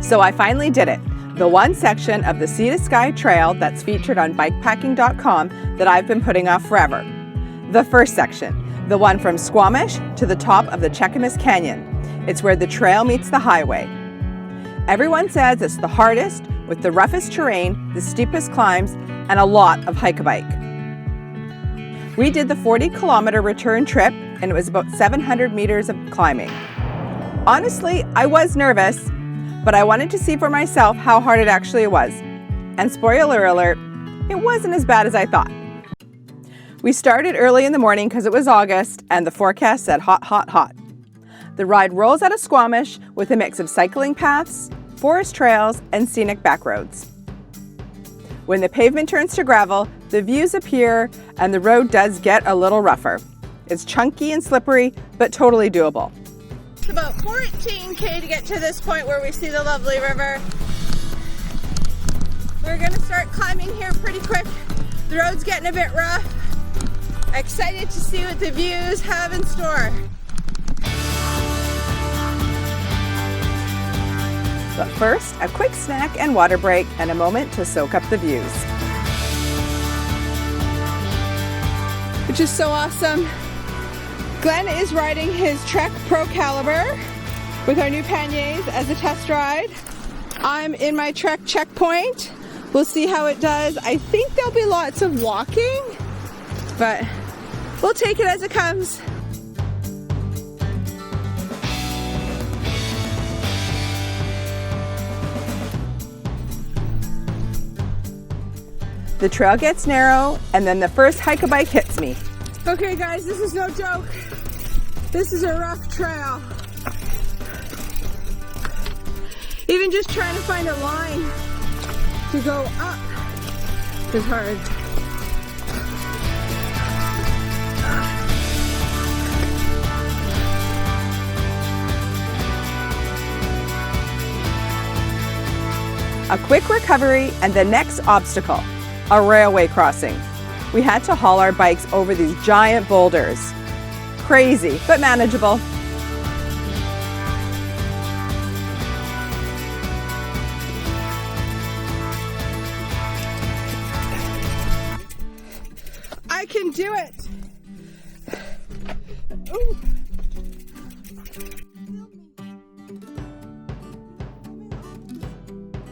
So I finally did it. The one section of the Sea to Sky Trail that's featured on bikepacking.com that I've been putting off forever. The first section, the one from Squamish to the top of the Cheakamus Canyon. It's where the trail meets the highway. Everyone says it's the hardest, with the roughest terrain, the steepest climbs, and a lot of hike-a-bike. We did the 40-kilometer return trip, and it was about 700 meters of climbing. Honestly, I was nervous, but I wanted to see for myself how hard it actually was. And spoiler alert, it wasn't as bad as I thought. We started early in the morning because it was August and the forecast said hot, hot, hot. The ride rolls out of Squamish with a mix of cycling paths, forest trails, and scenic backroads. When the pavement turns to gravel, the views appear and the road does get a little rougher. It's chunky and slippery, but totally doable. It's about 14K to get to this point where we see the lovely river. We're gonna start climbing here pretty quick. The road's getting a bit rough. Excited to see what the views have in store. But first, a quick snack and water break and a moment to soak up the views. Which is so awesome. Glenn is riding his Trek Pro Caliber with our new panniers as a test ride. I'm in my Trek Checkpoint. We'll see how it does. I think there'll be lots of walking, but we'll take it as it comes. The trail gets narrow, and then the first hike-a-bike hits me. Okay guys, this is no joke. This is a rough trail. Even just trying to find a line to go up is hard. A quick recovery and the next obstacle, a railway crossing. We had to haul our bikes over these giant boulders. Crazy, but manageable. I can do it. Ooh.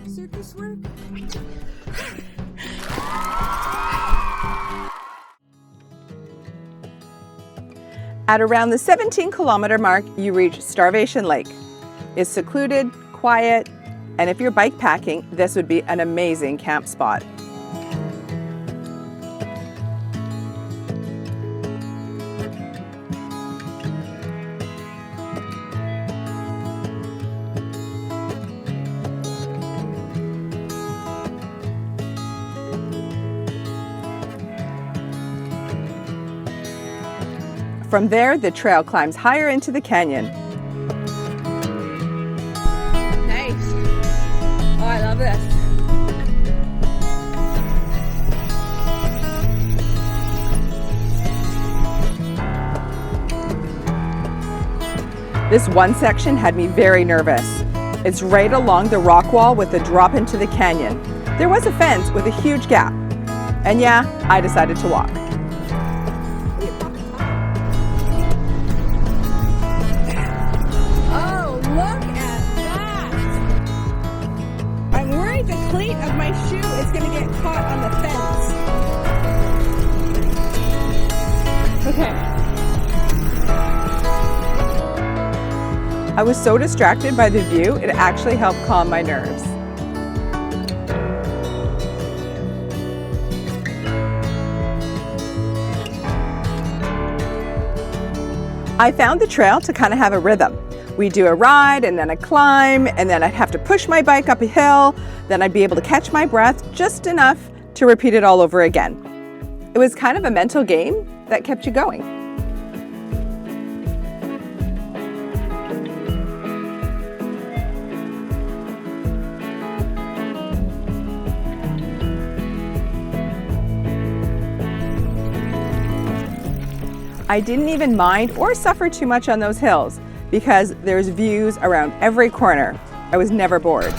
Circus work. At around the 17-kilometer mark, you reach Starvation Lake. It's secluded, quiet, and if you're bike packing, this would be an amazing camp spot. From there, the trail climbs higher into the canyon. Nice. Oh, I love this. This one section had me very nervous. It's right along the rock wall with a drop into the canyon. There was a fence with a huge gap. And yeah, I decided to walk. The cleat of my shoe is going to get caught on the fence. Okay. I was so distracted by the view, it actually helped calm my nerves. I found the trail to kind of have a rhythm. We do a ride and then a climb, and then I'd have to push my bike up a hill, then I'd be able to catch my breath just enough to repeat it all over again. It was kind of a mental game that kept you going. I didn't even mind or suffer too much on those hills because there's views around every corner. I was never bored.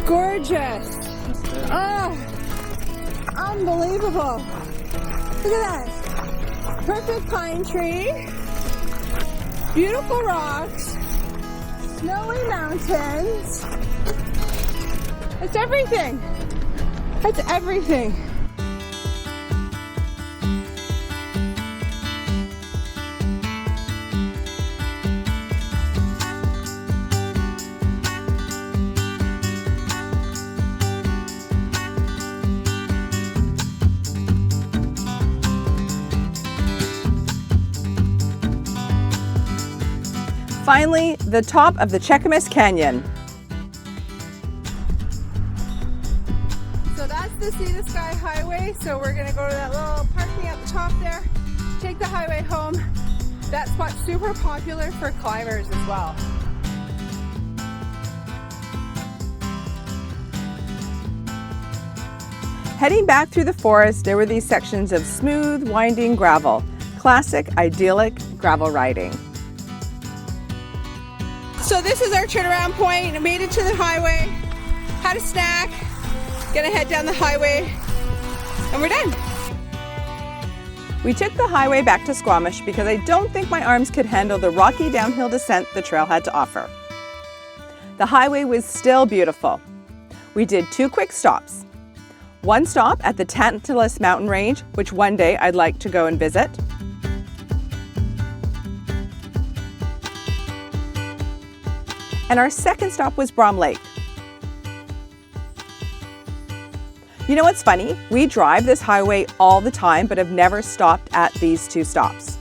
Gorgeous. Oh, unbelievable. Look at that. Perfect pine tree. Beautiful rocks. Snowy mountains. It's everything. It's everything. Finally, the top of the Cheakamus Canyon. So that's the Sea to Sky Highway. So we're gonna go to that little parking at the top there, take the highway home. That spot's super popular for climbers as well. Heading back through the forest, there were these sections of smooth, winding gravel. Classic, idyllic gravel riding. So this is our turnaround point. I made it to the highway, had a snack, gonna head down the highway, and we're done. We took the highway back to Squamish because I don't think my arms could handle the rocky downhill descent the trail had to offer. The highway was still beautiful. We did 2 quick stops. One stop at the Tantalus mountain range, which one day I'd like to go and visit. And our second stop was Brohm Lake. You know what's funny? We drive this highway all the time, but have never stopped at these 2 stops.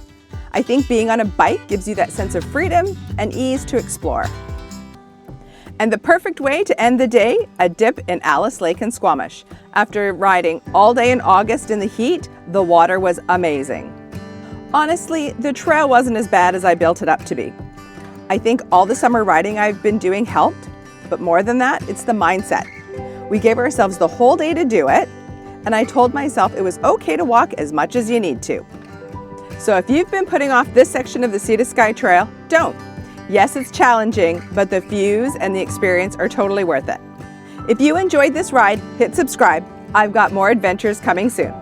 I think being on a bike gives you that sense of freedom and ease to explore. And the perfect way to end the day, a dip in Alice Lake in Squamish. After riding all day in August in the heat, the water was amazing. Honestly, the trail wasn't as bad as I built it up to be. I think all the summer riding I've been doing helped, but more than that, it's the mindset. We gave ourselves the whole day to do it, and I told myself it was okay to walk as much as you need to. So if you've been putting off this section of the Sea to Sky Trail, don't. Yes, it's challenging, but the views and the experience are totally worth it. If you enjoyed this ride, hit subscribe. I've got more adventures coming soon.